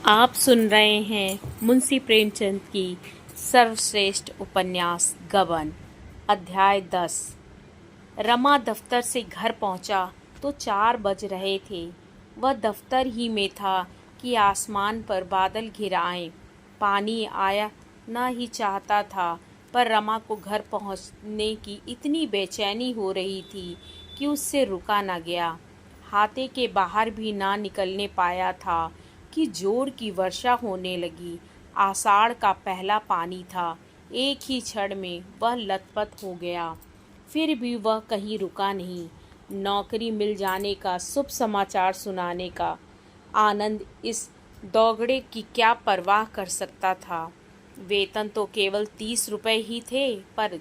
आप सुन रहे हैं मुंशी प्रेमचंद की सर्वश्रेष्ठ उपन्यास गबन। अध्याय 10। रमा दफ्तर से घर पहुंचा तो 4 बज रहे थे। वह दफ्तर ही में था कि आसमान पर बादल घिर आए। पानी आया ना ही चाहता था, पर रमा को घर पहुंचने की इतनी बेचैनी हो रही थी कि उससे रुका न गया। हाथे के बाहर भी ना निकलने पाया था कि जोर की वर्षा होने लगी। आषाढ़ का पहला पानी था। एक ही क्षण में वह लथपथ हो गया। फिर भी वह कहीं रुका नहीं। नौकरी मिल जाने का शुभ समाचार सुनाने का आनंद इस दौगड़े की क्या परवाह कर सकता था। वेतन तो केवल 30 रुपए ही थे, पर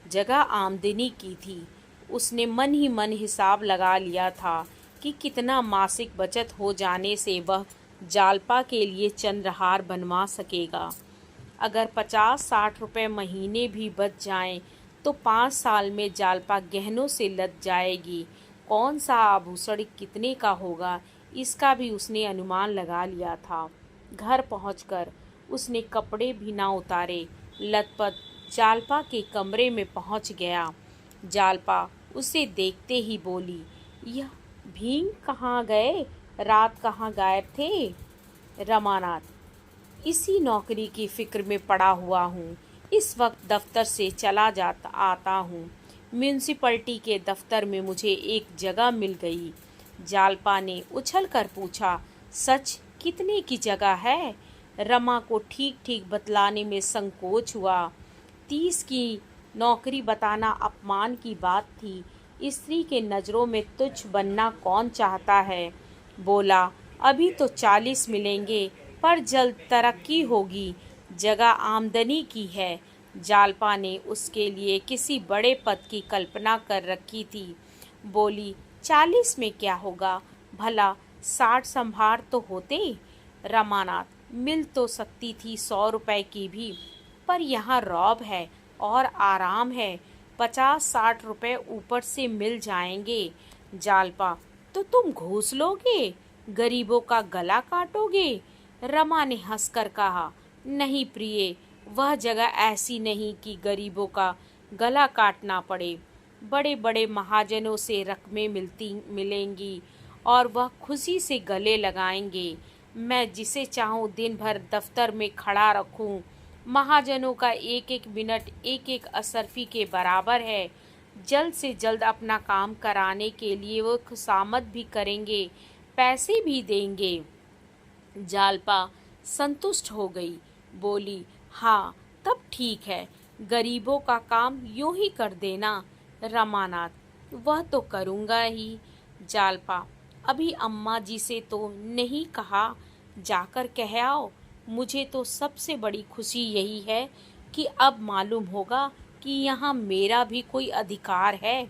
जगह आमदनी की थी। उसने मन ही मन हिसाब लगा लिया था कि कितना मासिक बचत हो जाने से वह जालपा के लिए चंद्रहार बनवा सकेगा। अगर 50-60 रुपए महीने भी बच जाएं, तो 5 साल में जालपा गहनों से लद जाएगी। कौन सा आभूषण कितने का होगा, इसका भी उसने अनुमान लगा लिया था। घर पहुंचकर उसने कपड़े भी ना उतारे, लथपथ जालपा के कमरे में पहुंच गया। जालपा उसे देखते ही बोली, यह भींग कहाँ गए? रात कहाँ गायब थे? रमानाथ, इसी नौकरी की फिक्र में पड़ा हुआ हूँ। इस वक्त दफ्तर से चला जाता आता हूँ। म्यूनिसिपैलिटी के दफ्तर में मुझे एक जगह मिल गई। जालपा ने उछल कर पूछा, सच? कितने की जगह है? रमा को ठीक ठीक बतलाने में संकोच हुआ। 30 की नौकरी बताना अपमान की बात थी। स्त्री के नज़रों में तुच्छ बनना कौन चाहता है। बोला, अभी तो 40 मिलेंगे, पर जल्द तरक्की होगी। जगह आमदनी की है। जालपा ने उसके लिए किसी बड़े पद की कल्पना कर रखी थी। बोली, 40 में क्या होगा? भला 60 संभार तो होते। रमानाथ, मिल तो सकती थी 100 रुपए की भी, पर यहाँ रौब है और आराम है। 50-60 रुपए ऊपर से मिल जाएंगे। जालपा, तो तुम घूस लोगे? गरीबों का गला काटोगे? रमा ने हंसकर कहा, नहीं प्रिय, वह जगह ऐसी नहीं कि गरीबों का गला काटना पड़े। बड़े बड़े महाजनों से रकमें मिलेंगी और वह खुशी से गले लगाएंगे। मैं जिसे चाहूँ दिन भर दफ्तर में खड़ा रखूं। महाजनों का एक एक मिनट एक एक असरफी के बराबर है। जल्द से जल्द अपना काम कराने के लिए वो खुशामद भी करेंगे, पैसे भी देंगे। जालपा संतुष्ट हो गई, बोली, हाँ तब ठीक है, गरीबों का काम यूं ही कर देना। रमानाथ, वह तो करूँगा ही। जालपा, अभी अम्मा जी से तो नहीं कहा, जाकर कह आओ। मुझे तो सबसे बड़ी खुशी यही है कि अब मालूम होगा कि यहाँ मेरा भी कोई अधिकार है।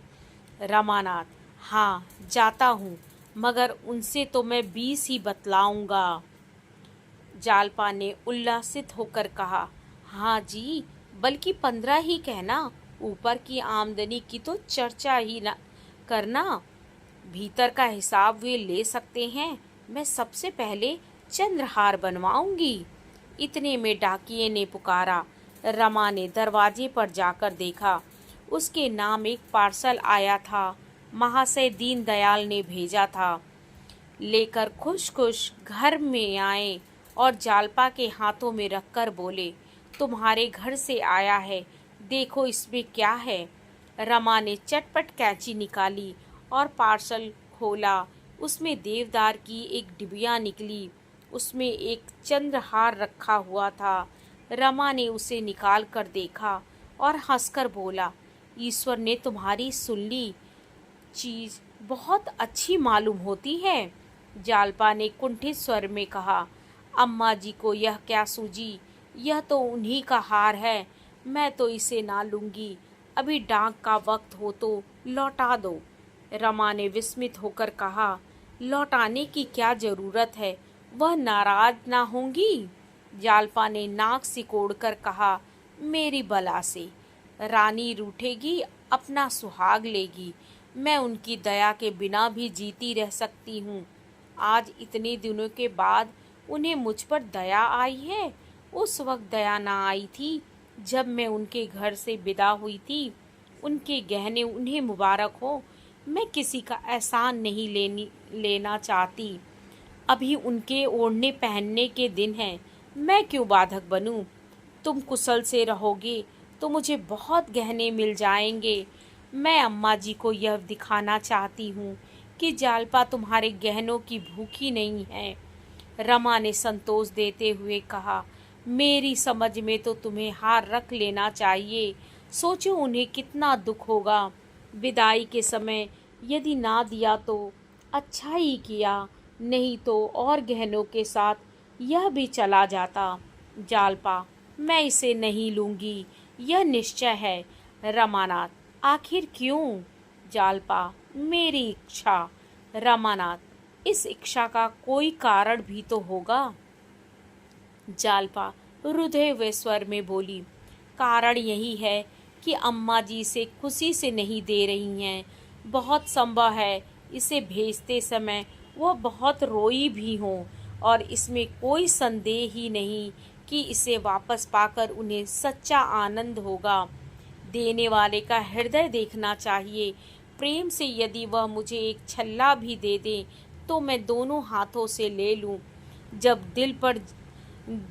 रमानाथ, हाँ जाता हूँ, मगर उनसे तो मैं 20 ही बतलाऊंगा। जालपा ने उल्लासित होकर कहा, हाँ जी, बल्कि 15 ही कहना। ऊपर की आमदनी की तो चर्चा ही न करना। भीतर का हिसाब वे ले सकते हैं। मैं सबसे पहले चंद्रहार बनवाऊंगी। इतने में डाकिये ने पुकारा। रमा ने दरवाजे पर जाकर देखा। उसके नाम एक पार्सल आया था। महाशय दीनदयाल ने भेजा था। लेकर खुश खुश घर में आए और जालपा के हाथों में रखकर बोले, तुम्हारे घर से आया है, देखो इसमें क्या है। रमा ने चटपट कैंची निकाली और पार्सल खोला। उसमें देवदार की एक डिबिया निकली। उसमें एक चंद्रहार रखा हुआ था। रमा ने उसे निकाल कर देखा और हंसकर बोला, ईश्वर ने तुम्हारी सुन ली। चीज बहुत अच्छी मालूम होती है। जालपा ने कुंठित स्वर में कहा, अम्मा जी को यह क्या सूझी? यह तो उन्हीं का हार है। मैं तो इसे ना लूंगी। अभी डाक का वक्त हो तो लौटा दो। रमा ने विस्मित होकर कहा, लौटाने की क्या जरूरत है? वह नाराज ना होंगी? जालपा ने नाक सिकोड़कर कहा, मेरी बला से। रानी रूठेगी, अपना सुहाग लेगी। मैं उनकी दया के बिना भी जीती रह सकती हूँ। आज इतने दिनों के बाद उन्हें मुझ पर दया आई है? उस वक्त दया ना आई थी जब मैं उनके घर से विदा हुई थी। उनके गहने उन्हें मुबारक हो। मैं किसी का एहसान नहीं लेना चाहती। अभी उनके ओढ़ने पहनने के दिन हैं। मैं क्यों बाधक बनूं? तुम कुशल से रहोगे तो मुझे बहुत गहने मिल जाएंगे। मैं अम्मा जी को यह दिखाना चाहती हूँ कि जालपा तुम्हारे गहनों की भूखी नहीं है। रमा ने संतोष देते हुए कहा, मेरी समझ में तो तुम्हें हार रख लेना चाहिए। सोचो उन्हें कितना दुख होगा। विदाई के समय यदि ना दिया तो अच्छा ही किया, नहीं तो और गहनों के साथ यह भी चला जाता। जालपा, मैं इसे नहीं लूंगी, यह निश्चय है। रमानाथ, आखिर क्यों? जालपा, मेरी इच्छा। रमानाथ, इस इच्छा का कोई कारण भी तो होगा। जालपा हृदय व स्वर में बोली, कारण यही है कि अम्मा जी से खुशी से नहीं दे रही हैं। बहुत संभव है इसे भेजते समय वह बहुत रोई भी हों, और इसमें कोई संदेह ही नहीं कि इसे वापस पाकर उन्हें सच्चा आनंद होगा। देने वाले का हृदय देखना चाहिए। प्रेम से यदि वह मुझे एक छल्ला भी दे दे तो मैं दोनों हाथों से ले लूं। जब दिल पर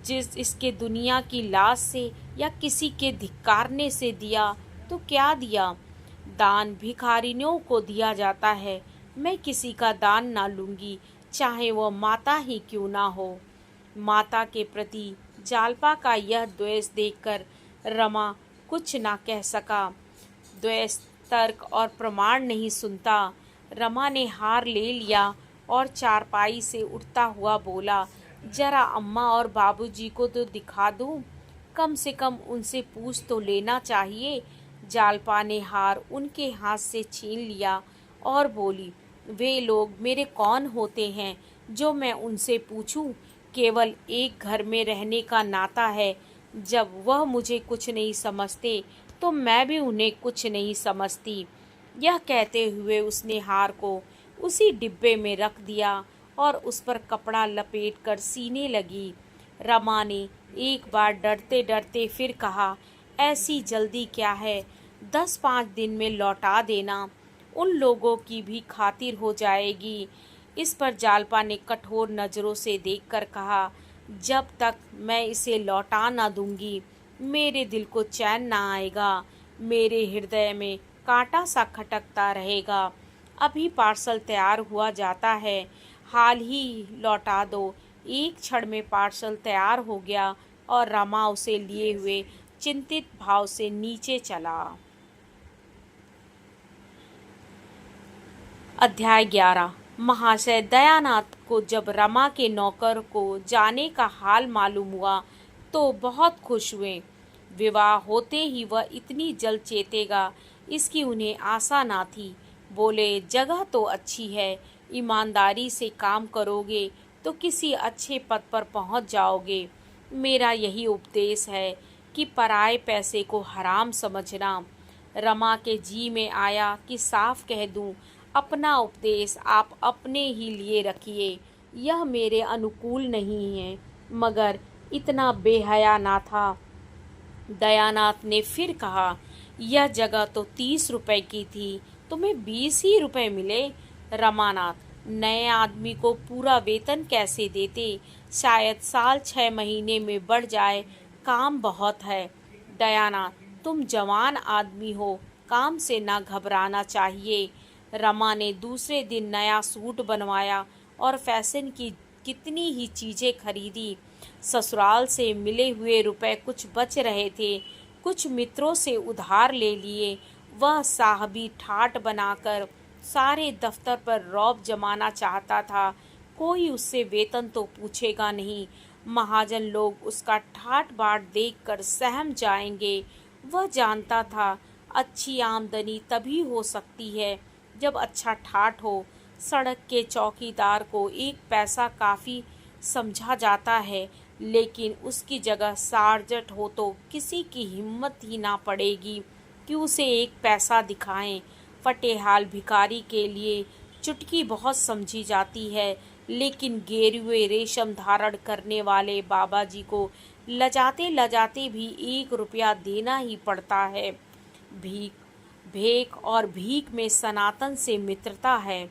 जिस इसके दुनिया की लाश से या किसी के धिक्कारने से दिया तो क्या दिया? दान भिखारियों को दिया जाता है। मैं किसी का दान ना लूंगी, चाहे वह माता ही क्यों ना हो। माता के प्रति जालपा का यह द्वेष देखकर रमा कुछ ना कह सका। द्वेष तर्क और प्रमाण नहीं सुनता। रमा ने हार ले लिया और चारपाई से उठता हुआ बोला, जरा अम्मा और बाबूजी को तो दिखा दूं, कम से कम उनसे पूछ तो लेना चाहिए। जालपा ने हार उनके हाथ से छीन लिया और बोली, वे लोग मेरे कौन होते हैं जो मैं उनसे पूछूं? केवल एक घर में रहने का नाता है। जब वह मुझे कुछ नहीं समझते तो मैं भी उन्हें कुछ नहीं समझती। यह कहते हुए उसने हार को उसी डिब्बे में रख दिया और उस पर कपड़ा लपेटकर सीने लगी। रमा ने एक बार डरते डरते फिर कहा, ऐसी जल्दी क्या है? 10-5 दिन में लौटा देना, उन लोगों की भी खातिर हो जाएगी। इस पर जालपा ने कठोर नज़रों से देखकर कहा, जब तक मैं इसे लौटा ना दूंगी मेरे दिल को चैन ना आएगा। मेरे हृदय में कांटा सा खटकता रहेगा। अभी पार्सल तैयार हुआ जाता है, हाल ही लौटा दो। एक क्षण में पार्सल तैयार हो गया और रमा उसे लिए हुए चिंतित भाव से नीचे चला। अध्याय 11। महाशय दयानाथ को जब रमा के नौकर को जाने का हाल मालूम हुआ तो बहुत खुश हुए। विवाह होते ही वह इतनी जल्द चेतेगा इसकी उन्हें आशा ना थी। बोले, जगह तो अच्छी है, ईमानदारी से काम करोगे तो किसी अच्छे पद पर पहुंच जाओगे। मेरा यही उपदेश है कि पराए पैसे को हराम समझना। रमा के जी में आया कि साफ कह दूं, अपना उपदेश आप अपने ही लिए रखिए, यह मेरे अनुकूल नहीं है। मगर इतना बेहया ना था। दयानाथ ने फिर कहा, यह जगह तो 30 रुपए की थी, तुम्हें 20 ही रुपए मिले। रमानाथ, नए आदमी को पूरा वेतन कैसे देते? शायद साल 6 महीने में बढ़ जाए, काम बहुत है। दयानाथ, तुम जवान आदमी हो, काम से ना घबराना चाहिए। रमा ने दूसरे दिन नया सूट बनवाया और फैशन की कितनी ही चीज़ें खरीदी। ससुराल से मिले हुए रुपए कुछ बच रहे थे, कुछ मित्रों से उधार ले लिए। वह साहबी ठाट बनाकर सारे दफ्तर पर रौब जमाना चाहता था। कोई उससे वेतन तो पूछेगा नहीं। महाजन लोग उसका ठाट बाट देखकर सहम जाएंगे। वह जानता था अच्छी आमदनी तभी हो सकती है जब अच्छा ठाट हो। सड़क के चौकीदार को 1 पैसा काफ़ी समझा जाता है, लेकिन उसकी जगह सार्जेंट हो तो किसी की हिम्मत ही ना पड़ेगी कि उसे 1 पैसा दिखाएं। फटेहाल भिखारी के लिए चुटकी बहुत समझी जाती है, लेकिन गेरुए रेशम धारण करने वाले बाबा जी को लजाते लजाते भी 1 रुपया देना ही पड़ता है। भीख भेक और भीख में सनातन से मित्रता है।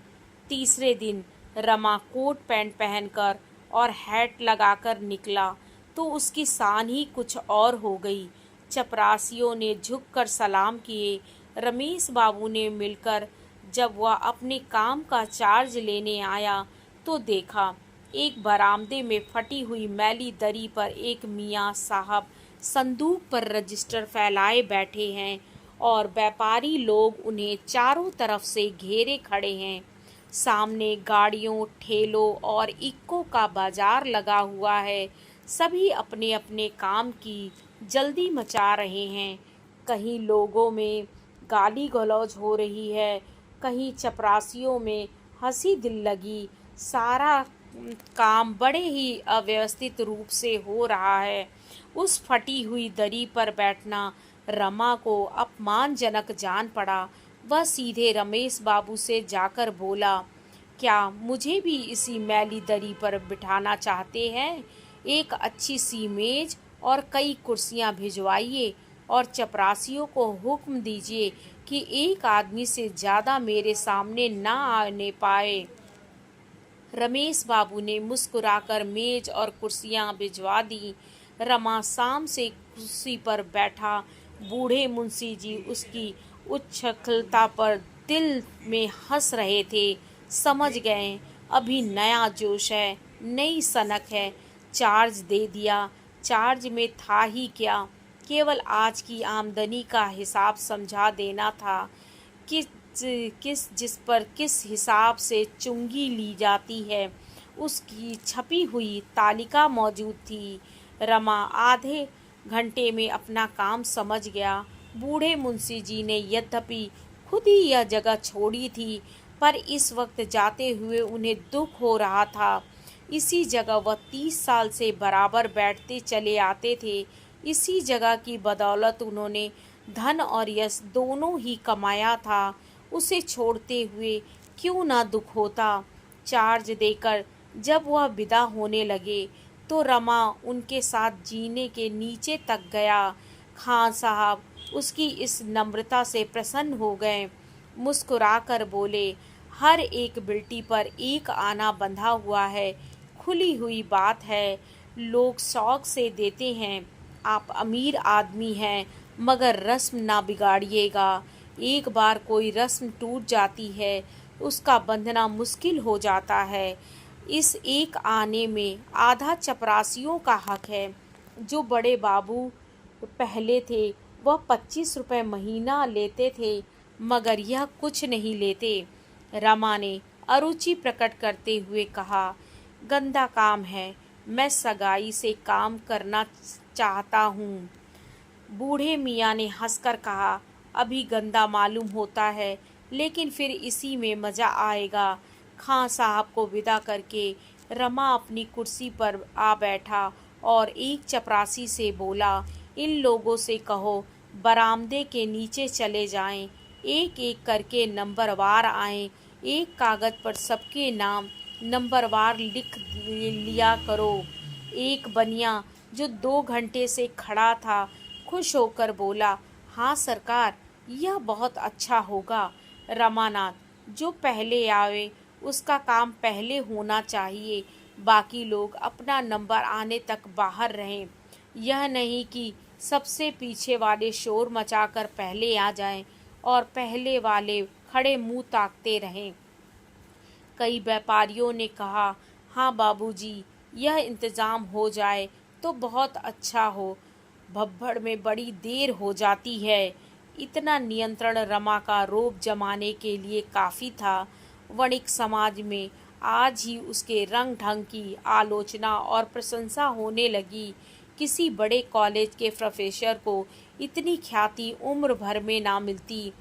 तीसरे दिन रमा कोट पैंट पहनकर और हैट लगाकर निकला तो उसकी शान ही कुछ और हो गई। चपरासियों ने झुककर सलाम किए। रमेश बाबू ने मिलकर जब वह अपने काम का चार्ज लेने आया तो देखा एक बरामदे में फटी हुई मैली दरी पर एक मियाँ साहब संदूक पर रजिस्टर फैलाए बैठे हैं और व्यापारी लोग उन्हें चारों तरफ से घेरे खड़े हैं। सामने गाड़ियों, ठेलों और इक्को का बाजार लगा हुआ है। सभी अपने अपने काम की जल्दी मचा रहे हैं। कहीं लोगों में गाली गलौज हो रही है, कहीं चपरासियों में हंसी दिल लगी। सारा काम बड़े ही अव्यवस्थित रूप से हो रहा है। उस फटी हुई दरी पर बैठना रमा को अपमानजनक जान पड़ा। वह सीधे रमेश बाबू से जाकर बोला, क्या मुझे भी इसी मैली दरी पर बिठाना चाहते हैं? एक अच्छी सी मेज और कई कुर्सियां भिजवाइए और चपरासियों को हुक्म दीजिए कि एक आदमी से ज़्यादा मेरे सामने ना आने पाए। रमेश बाबू ने मुस्कुराकर मेज और कुर्सियां भिजवा दी। रमा शाम से कुर्सी पर बैठा। बूढ़े मुंशी जी उसकी उच्छृंखलता पर दिल में हंस रहे थे। समझ गए अभी नया जोश है, नई सनक है। चार्ज दे दिया। चार्ज में था ही क्या, केवल आज की आमदनी का हिसाब समझा देना था। जिस पर किस हिसाब से चुंगी ली जाती है उसकी छपी हुई तालिका मौजूद थी। रमा आधे घंटे में अपना काम समझ गया। बूढ़े मुंशी जी ने यद्यपि खुद ही यह जगह छोड़ी थी, पर इस वक्त जाते हुए उन्हें दुख हो रहा था। इसी जगह वह 30 साल से बराबर बैठते चले आते थे। इसी जगह की बदौलत उन्होंने धन और यश दोनों ही कमाया था। उसे छोड़ते हुए क्यों ना दुख होता। चार्ज देकर जब वह विदा होने लगे तो रमा उनके साथ जीने के नीचे तक गया। खां साहब उसकी इस नम्रता से प्रसन्न हो गए। मुस्कुराकर बोले, हर एक बिल्टी पर एक आना बंधा हुआ है, खुली हुई बात है, लोग शौक से देते हैं। आप अमीर आदमी हैं, मगर रस्म ना बिगाड़िएगा। एक बार कोई रस्म टूट जाती है उसका बंधना मुश्किल हो जाता है। इस एक आने में आधा चपरासियों का हक है। जो बड़े बाबू पहले थे वह 25 रुपये महीना लेते थे, मगर यह कुछ नहीं लेते। रमा ने अरुचि प्रकट करते हुए कहा, गंदा काम है, मैं सगाई से काम करना चाहता हूँ। बूढ़े मियाँ ने हंसकर कहा, अभी गंदा मालूम होता है, लेकिन फिर इसी में मज़ा आएगा। खां साहब को विदा करके रमा अपनी कुर्सी पर आ बैठा और एक चपरासी से बोला, इन लोगों से कहो बरामदे के नीचे चले जाएं, एक एक करके नंबरवार आएं। एक कागज़ पर सबके नाम नंबरवार लिख लिया करो। एक बनिया जो 2 घंटे से खड़ा था खुश होकर बोला, हाँ सरकार, यह बहुत अच्छा होगा। रमानाथ, जो पहले आवे उसका काम पहले होना चाहिए, बाकी लोग अपना नंबर आने तक बाहर रहें। यह नहीं कि सबसे पीछे वाले शोर मचाकर पहले आ जाएं और पहले वाले खड़े मुंह ताकते रहें। कई व्यापारियों ने कहा, हाँ बाबूजी, यह इंतज़ाम हो जाए तो बहुत अच्छा हो, भब्बड़ में बड़ी देर हो जाती है। इतना नियंत्रण रमा का रोब जमाने के लिए काफ़ी था। वणिक समाज में आज ही उसके रंग ढंग की आलोचना और प्रशंसा होने लगी। किसी बड़े कॉलेज के प्रोफेसर को इतनी ख्याति उम्र भर में ना मिलती।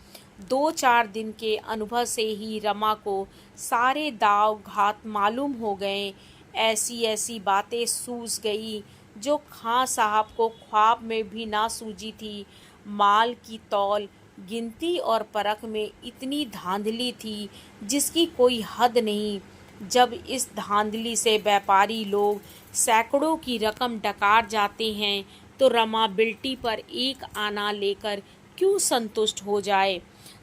2-4 दिन के अनुभव से ही रमा को सारे दाव घात मालूम हो गए। ऐसी ऐसी बातें सूझ गई जो खां साहब को ख्वाब में भी ना सूझी थी। माल की तौल, गिनती और परख में इतनी धांधली थी जिसकी कोई हद नहीं। जब इस धांधली से व्यापारी लोग सैकड़ों की रकम डकार जाते हैं तो रमा बिल्टी पर एक आना लेकर क्यों संतुष्ट हो जाए,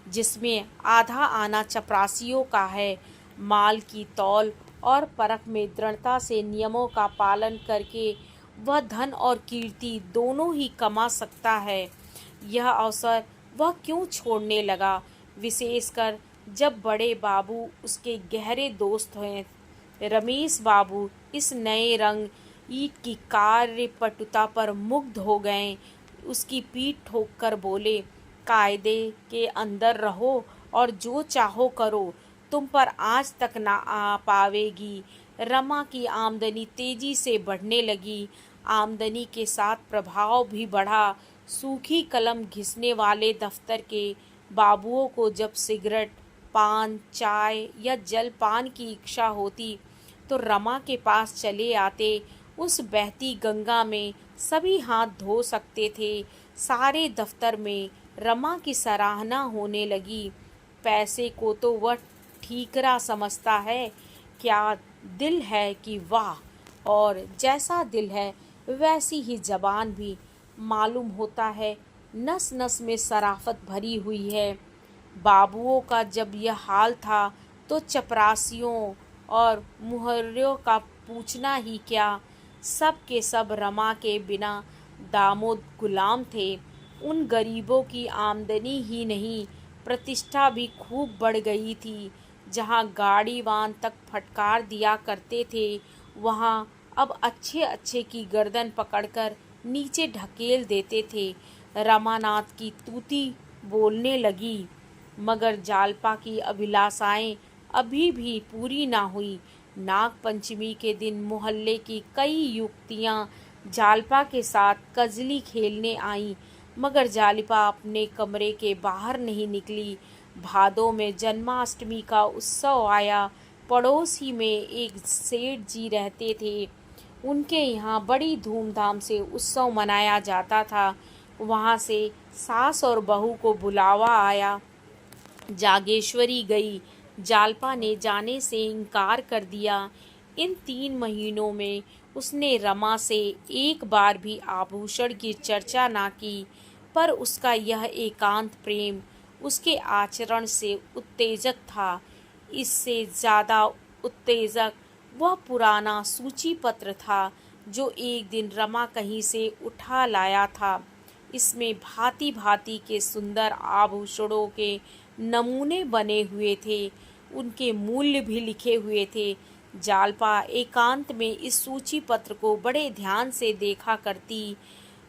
जिसमें आधा आना चपरासियों का है। माल की तौल और परख में दृढ़ता से नियमों का पालन करके वह धन और कीर्ति दोनों ही कमा सकता है। यह अवसर वह क्यों छोड़ने लगा, विशेषकर जब बड़े बाबू उसके गहरे दोस्त हैं। रमेश बाबू इस नए रंग ईट की कार्यपटुता पर मुग्ध हो गए। उसकी पीठ ठोक कर बोले, कायदे के अंदर रहो और जो चाहो करो, तुम पर आँच तक ना आ पावेगी। रमा की आमदनी तेजी से बढ़ने लगी। आमदनी के साथ प्रभाव भी बढ़ा। सूखी कलम घिसने वाले दफ्तर के बाबुओं को जब सिगरेट, पान, चाय या जलपान की इच्छा होती तो रमा के पास चले आते। उस बहती गंगा में सभी हाथ धो सकते थे। सारे दफ्तर में रमा की सराहना होने लगी। पैसे को तो वह ठीकरा समझता है, क्या दिल है कि वाह, और जैसा दिल है वैसी ही जबान भी। मालूम होता है नस नस में शराफत भरी हुई है। बाबुओं का जब यह हाल था तो चपरासियों और मुहर्रियों का पूछना ही क्या। सब के सब रमा के बिना दामोद गुलाम थे। उन गरीबों की आमदनी ही नहीं, प्रतिष्ठा भी खूब बढ़ गई थी। जहाँ गाड़ी वान तक फटकार दिया करते थे, वहाँ अब अच्छे अच्छे की गर्दन पकड़कर नीचे ढकेल देते थे। रमानाथ की तूती बोलने लगी, मगर जालपा की अभिलाषाएं अभी भी पूरी ना हुई। नाग पंचमी के दिन मोहल्ले की कई युवतियां जालपा के साथ कजली खेलने आईं, मगर जालपा अपने कमरे के बाहर नहीं निकली। भादों में जन्माष्टमी का उत्सव आया। पड़ोस ही में एक सेठ जी रहते थे। उनके यहाँ बड़ी धूमधाम से उत्सव मनाया जाता था। वहाँ से सास और बहू को बुलावा आया। जागेश्वरी गई। जालपा ने जाने से इनकार कर दिया। इन 3 महीनों में उसने रमा से एक बार भी आभूषण की चर्चा ना की, पर उसका यह एकांत प्रेम उसके आचरण से उत्तेजक था। इससे ज़्यादा उत्तेजक वह पुराना सूची पत्र था जो एक दिन रमा कहीं से उठा लाया था। इसमें भांति भांति के सुंदर आभूषणों के नमूने बने हुए थे। उनके मूल्य भी लिखे हुए थे। जालपा एकांत में इस सूची पत्र को बड़े ध्यान से देखा करती।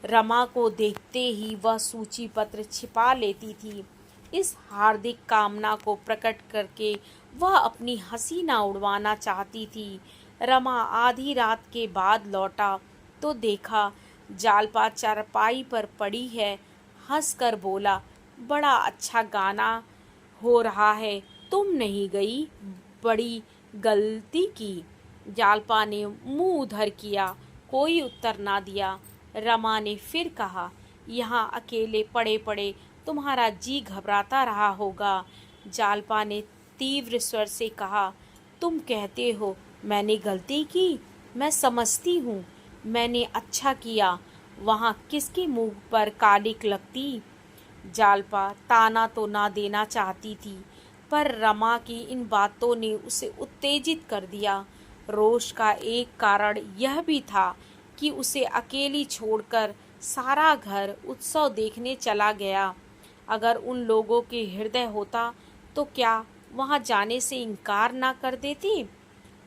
रमा को देखते ही वह सूची पत्र छिपा लेती थी। इस हार्दिक कामना को प्रकट करके वह अपनी हंसी ना उड़वाना चाहती थी। रमा आधी रात के बाद लौटा तो देखा जालपा चारपाई पर पड़ी है। हंसकर बोला, बड़ा अच्छा गाना हो रहा है, तुम नहीं गई, बड़ी गलती की। जालपा ने मुंह उधर किया, कोई उत्तर ना दिया। रमा ने फिर कहा, यहाँ अकेले पड़े पड़े तुम्हारा जी घबराता रहा होगा। जालपा ने तीव्र स्वर से कहा, तुम कहते हो मैंने गलती की, मैं समझती हूँ मैंने अच्छा किया। वहाँ किसके मुंह पर कालिक लगती। जालपा ताना तो ना देना चाहती थी, पर रमा की इन बातों ने उसे उत्तेजित कर दिया। रोष का एक कारण यह भी था कि उसे अकेली छोड़कर सारा घर उत्सव देखने चला गया। अगर उन लोगों के हृदय होता तो क्या वहां जाने से इनकार ना कर देती।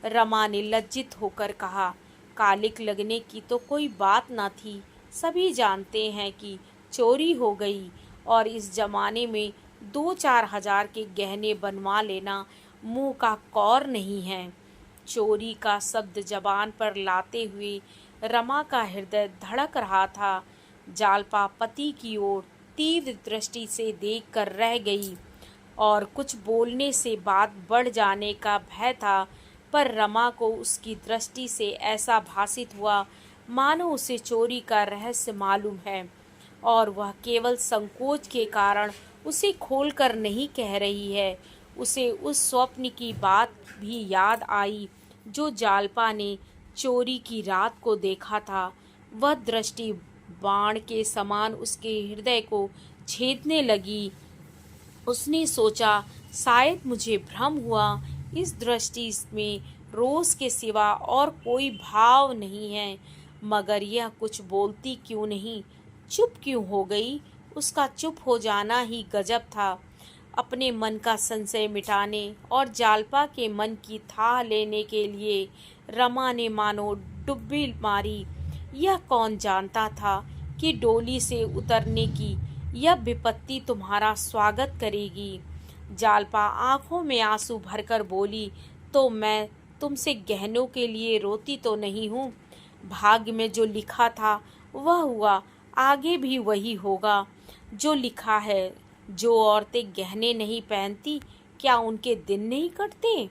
रमा ने लज्जित होकर कहा, कालिक लगने की तो कोई बात ना थी। सभी जानते हैं कि चोरी हो गई, और इस जमाने में 2-4 हजार के गहने बनवा लेना मुंह का कौर नहीं है। चोरी का शब्द जबान पर लाते हुए रमा का हृदय धड़क रहा था। जालपा पति की ओर तीव्र दृष्टि से देखकर रह गई, और कुछ बोलने से बात बढ़ जाने का भय था, पर रमा को उसकी दृष्टि से ऐसा भासित हुआ मानो उसे चोरी का रहस्य मालूम है, और वह केवल संकोच के कारण उसे खोलकर नहीं कह रही है। उसे उस स्वप्न की बात भी याद आई जो जालपा ने चोरी की रात को देखा था। वह दृष्टि बाण के समान उसके हृदय को छेदने लगी। उसने सोचा, शायद मुझे भ्रम हुआ। इस दृष्टि में रोज के सिवा और कोई भाव नहीं है। मगर यह कुछ बोलती क्यों नहीं, चुप क्यों हो गई? उसका चुप हो जाना ही गजब था। अपने मन का संशय मिटाने और जालपा के मन की थाह लेने के लिए रमा ने मानो डुब्बी मारी। यह कौन जानता था कि डोली से उतरने की यह विपत्ति तुम्हारा स्वागत करेगी। जालपा आंखों में आंसू भरकर बोली, तो मैं तुमसे गहनों के लिए रोती तो नहीं हूँ। भाग्य में जो लिखा था वह हुआ, आगे भी वही होगा जो लिखा है। जो औरतें गहने नहीं पहनती, क्या उनके दिन नहीं कटते?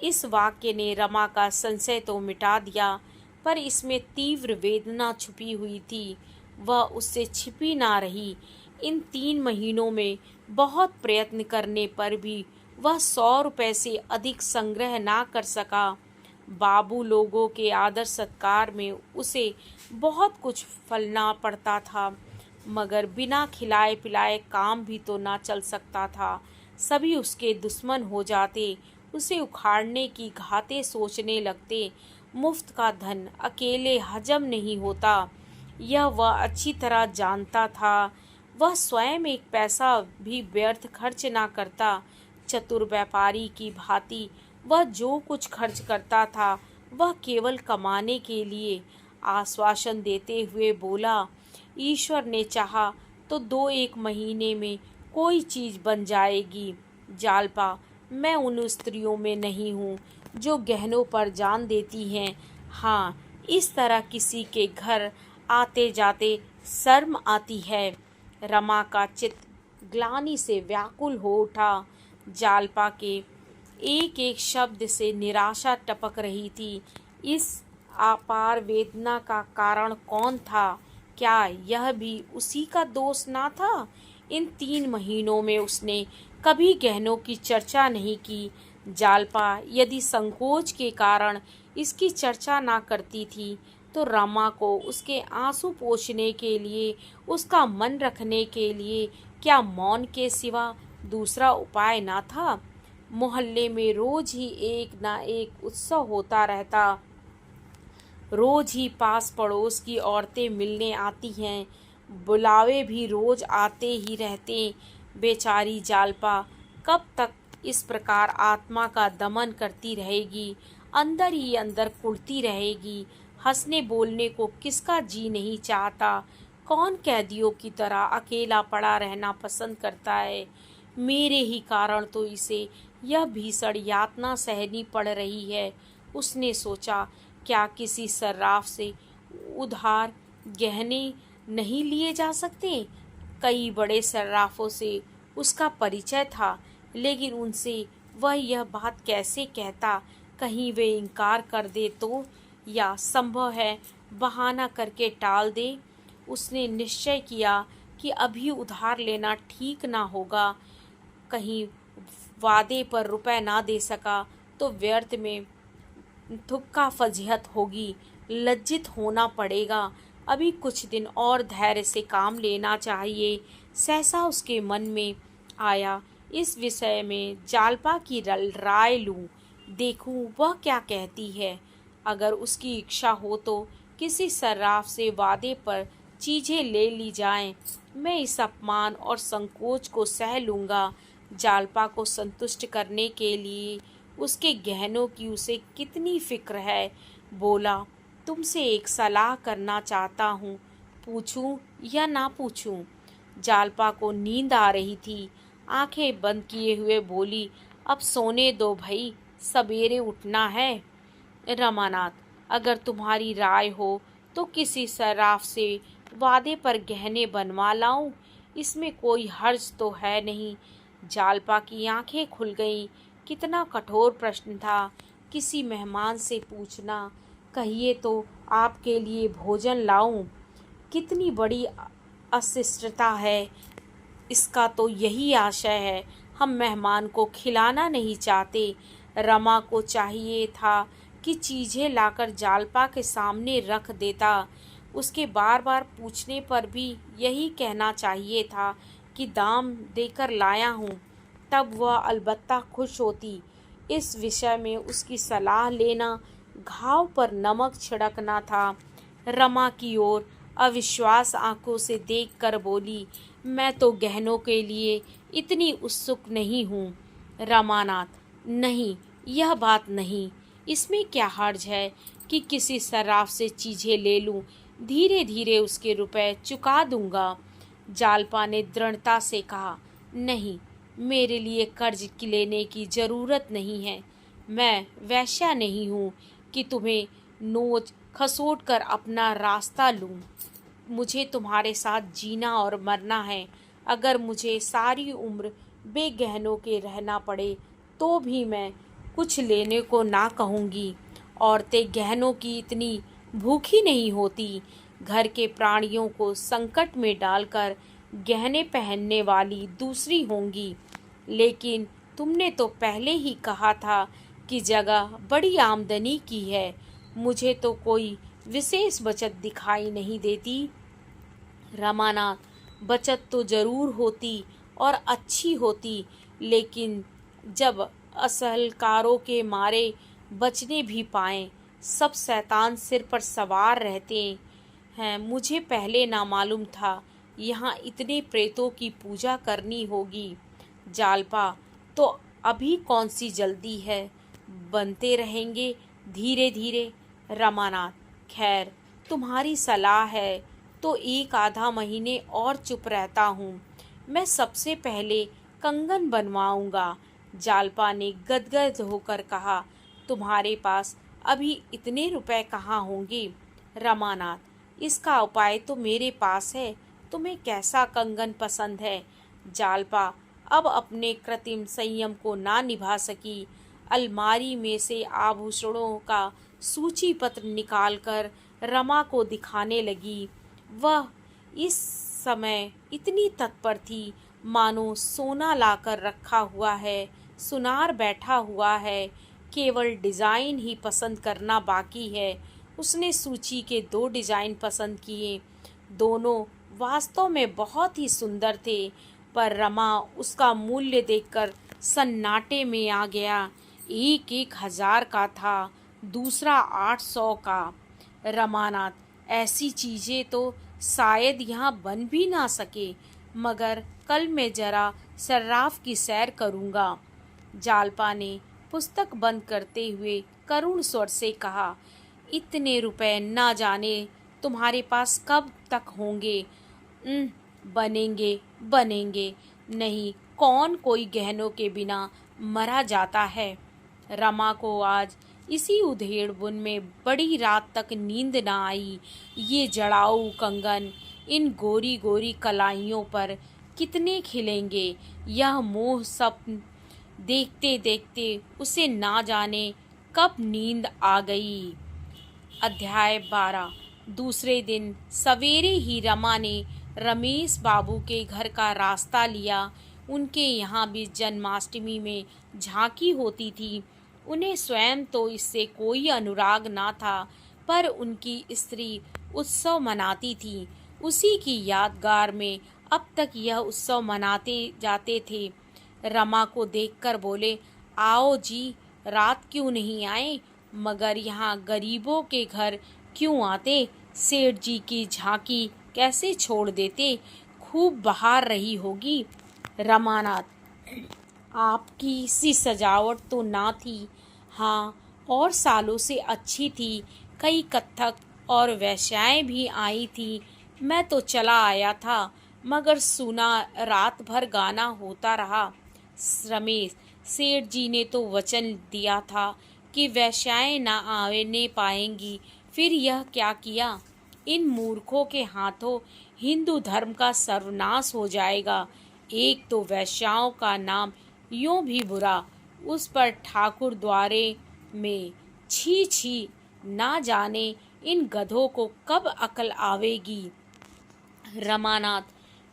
इस वाक्य ने रमा का संशय तो मिटा दिया, पर इसमें तीव्र वेदना छुपी हुई थी। वह उससे छिपी ना रही। इन 3 महीनों में बहुत प्रयत्न करने पर भी वह 100 रुपए से अधिक संग्रह ना कर सका। बाबू लोगों के आदर सत्कार में उसे बहुत कुछ फलना पड़ता था, मगर बिना खिलाए पिलाए काम भी तो ना चल सकता था। सभी उसके दुश्मन हो जाते, उसे उखाड़ने की घातें सोचने लगते। मुफ्त का धन अकेले हजम नहीं होता, यह वह अच्छी तरह जानता था। वह स्वयं एक पैसा भी व्यर्थ खर्च ना करता। चतुर व्यापारी की भांति वह जो कुछ खर्च करता था वह केवल कमाने के लिए। आश्वासन देते हुए बोला, ईश्वर ने चाहा तो 2-1 महीने में कोई चीज बन जाएगी। जालपा, मैं उन स्त्रियों में नहीं हूँ जो गहनों पर जान देती हैं। हाँ, इस तरह किसी के घर आते जाते शर्म आती है। रमा का चित्त ग्लानि से व्याकुल हो उठा। जालपा के एक एक शब्द से निराशा टपक रही थी। इस अपार वेदना का कारण कौन था? क्या यह भी उसी का दोष ना था? इन 3 महीनों में उसने कभी गहनों की चर्चा नहीं की। जालपा यदि संकोच के कारण इसकी चर्चा ना करती थी, तो रमा को उसके आंसू पोंछने के लिए, उसका मन रखने के लिए क्या मौन के सिवा दूसरा उपाय ना था? मोहल्ले में रोज ही एक ना एक उत्सव होता रहता। रोज ही पास पड़ोस की औरतें मिलने आती हैं, बुलावे भी रोज आते ही रहते। बेचारी जालपा कब तक इस प्रकार आत्मा का दमन करती रहेगी, अंदर ही अंदर कुढ़ती रहेगी। हंसने बोलने को किसका जी नहीं चाहता? कौन कैदियों की तरह अकेला पड़ा रहना पसंद करता है? मेरे ही कारण तो इसे यह भीषण यातना सहनी पड़ रही है। उसने सोचा, क्या किसी सर्राफ से उधार गहने नहीं लिए जा सकते? कई बड़े सर्राफों से उसका परिचय था, लेकिन उनसे वह यह बात कैसे कहता? कहीं वे इनकार कर दे तो, या संभव है बहाना करके टाल दे। उसने निश्चय किया कि अभी उधार लेना ठीक ना होगा। कहीं वादे पर रुपए ना दे सका तो व्यर्थ में थुक्का फजीहत होगी, लज्जित होना पड़ेगा। अभी कुछ दिन और धैर्य से काम लेना चाहिए। सहसा उसके मन में आया, इस विषय में जालपा की राय लूं, देखूं वह क्या कहती है। अगर उसकी इच्छा हो तो किसी सर्राफ से वादे पर चीजें ले ली जाएं। मैं इस अपमान और संकोच को सह लूंगा। जालपा को संतुष्ट करने के लिए उसके गहनों की उसे कितनी फिक्र है। बोला, तुमसे एक सलाह करना चाहता हूँ, पूछूं या ना पूछूं? जालपा को नींद आ रही थी। आंखें बंद किए हुए बोली, अब सोने दो भई, सवेरे उठना है। रमानाथ, अगर तुम्हारी राय हो तो किसी सर्राफ से वादे पर गहने बनवा लाऊं, इसमें कोई हर्ज तो है नहीं। जालपा की आंखें खुल गईं। कितना कठोर प्रश्न था। किसी मेहमान से पूछना, कहिए तो आपके लिए भोजन लाऊं। कितनी बड़ी अशिष्टता है। इसका तो यही आशय है, हम मेहमान को खिलाना नहीं चाहते। रमा को चाहिए था कि चीज़ें लाकर जालपा के सामने रख देता। उसके बार बार पूछने पर भी यही कहना चाहिए था कि दाम देकर लाया हूँ, तब वह अलबत्ता खुश होती। इस विषय में उसकी सलाह लेना घाव पर नमक छिड़कना था। रमा की ओर अविश्वास आंखों से देखकर बोली, मैं तो गहनों के लिए इतनी उत्सुक नहीं हूँ। रमानाथ, नहीं, यह बात नहीं। इसमें क्या हर्ज है कि किसी सर्राफ से चीज़ें ले लूँ, धीरे धीरे उसके रुपए चुका दूंगा। जालपा ने दृढ़ता से कहा, नहीं, मेरे लिए कर्ज लेने की ज़रूरत नहीं है। मैं वैश्या नहीं हूँ कि तुम्हें नोच खसोट कर अपना रास्ता लूँ। मुझे तुम्हारे साथ जीना और मरना है। अगर मुझे सारी उम्र बेगहनों के रहना पड़े तो भी मैं कुछ लेने को ना कहूँगी। औरतें गहनों की इतनी भूखी नहीं होती। घर के प्राणियों को संकट में डालकर गहने पहनने वाली दूसरी होंगी। लेकिन तुमने तो पहले ही कहा था कि जगह बड़ी आमदनी की है। मुझे तो कोई विशेष बचत दिखाई नहीं देती। रमानाथ, बचत तो जरूर होती और अच्छी होती, लेकिन जब असहलकारों के मारे बचने भी पाएं, सब शैतान सिर पर सवार रहते हैं। मुझे पहले ना मालूम था यहाँ इतने प्रेतों की पूजा करनी होगी। जालपा, तो अभी कौन सी जल्दी है, बनते रहेंगे धीरे धीरे। रमानाथ, खैर, तुम्हारी सलाह है तो एक आधा महीने और चुप रहता हूँ। मैं सबसे पहले कंगन बनवाऊंगा। जालपा ने गदगद होकर कहा, तुम्हारे पास अभी इतने रुपए कहाँ होंगे? रमानाथ, इसका उपाय तो मेरे पास है। तुम्हें कैसा कंगन पसंद है? जालपा अब अपने कृत्रिम संयम को ना निभा सकी। अलमारी में से आभूषणों का सूची पत्र निकालकर रमा को दिखाने लगी। वह इस समय इतनी तत्पर थी मानो सोना लाकर रखा हुआ है, सुनार बैठा हुआ है, केवल डिज़ाइन ही पसंद करना बाकी है। उसने सूची के 2 डिज़ाइन पसंद किए। दोनों वास्तव में बहुत ही सुंदर थे, पर रमा उसका मूल्य देखकर सन्नाटे में आ गया। एक 1,000 का था, दूसरा 800 का। रमानाथ, ऐसी चीज़ें तो शायद यहाँ बन भी ना सके, मगर कल मैं जरा सर्राफ की सैर करूँगा। जालपा ने पुस्तक बंद करते हुए करुण स्वर से कहा, इतने रुपए ना जाने तुम्हारे पास कब तक होंगे। बनेंगे बनेंगे, नहीं, कौन कोई गहनों के बिना मरा जाता है। रमा को आज इसी उधेड़-बुन में बड़ी रात तक नींद न आई। ये जड़ाऊ कंगन इन गोरी गोरी कलाइयों पर कितने खिलेंगे, यह मोह सपन देखते देखते उसे ना जाने कब नींद आ गई। अध्याय 12। दूसरे दिन सवेरे ही रमा ने रमेश बाबू के घर का रास्ता लिया। उनके यहाँ भी जन्माष्टमी में झांकी होती थी। उन्हें स्वयं तो इससे कोई अनुराग ना था, पर उनकी स्त्री उत्सव मनाती थी। उसी की यादगार में अब तक यह उत्सव मनाते जाते थे। रमा को देखकर बोले, आओ जी, रात क्यों नहीं आए? मगर यहाँ गरीबों के घर क्यों आते? सेठ जी की झांकी कैसे छोड़ देते? खूब बहार रही होगी। रमानाथ, आपकी सी सजावट तो ना थी। हाँ, और सालों से अच्छी थी। कई कत्थक और वेश्याएं भी आई थी। मैं तो चला आया था, मगर सुना रात भर गाना होता रहा। रमेश, सेठ जी ने तो वचन दिया था कि वेश्याएं ना आने पाएंगी, फिर यह क्या किया? इन मूर्खों के हाथों हिंदू धर्म का सर्वनाश हो जाएगा। एक तो वेश्याओं का नाम यूं भी बुरा, उस पर ठाकुर द्वारे में छी छी, ना जाने इन गधों को कब अकल आवेगी। रमानाथ,